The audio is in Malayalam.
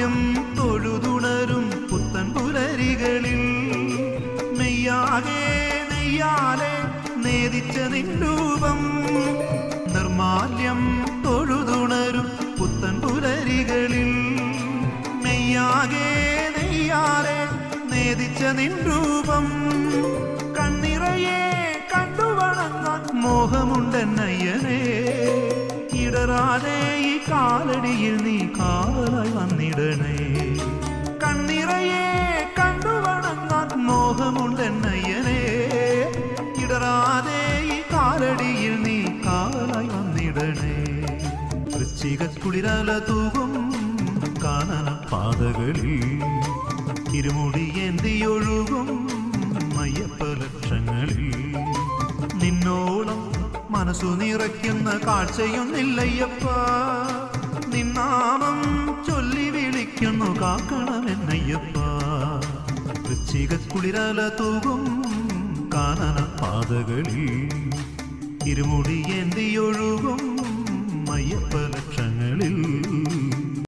നിർമാല്യം തൊഴുതുണരും പുത്തൻ പുലരികളിൽ നെയ്യാകെ നെയ്യാലെ നേദിച്ച നിൻ രൂപം. നിർമാല്യം തൊഴുതുണരും പുത്തൻ പുലരികളിൽ നെയ്യാകെ നെയ്യാലെ നേദിച്ച നിൻ രൂപം. കണ്ണിറയെ കണ്ടുവണങ്ങാൻ മോഹമുണ്ടെന്നയ്യനേ, ഇടറാതെ ഈ കാലടിയിൽ നീ കാവലായി വന്നിടണേ. കണ്ണിറയെ കണ്ടുവണങ്ങാൻ മോഹമുണ്ടെന്നയ്യനേ, ഇടറാതെ ഈ കാലടിയിൽ നീ കാവലായി വന്നിടണേ. വൃശ്ചികക്കുളിരല തൂകും കാനന പാതകളിൽ ഇരുമുടിയേന്തിയൊഴുകും അയ്യപ്പ ലക്ഷങ്ങളിൽ നിന്നോളം മനസ്സു നിറയ്ക്കുന്ന കാഴ്ചയൊന്നില്ലയ്യപ്പ. നിന്നാമം ചൊല്ലി വിളിക്കുന്നു കാക്കണമെന്നയ്യപ്പ. വൃശ്ചികക്കുളിരല തൂകും കാനന പാതകളിൽ ഇരുമുടിയേന്തിയൊഴുകും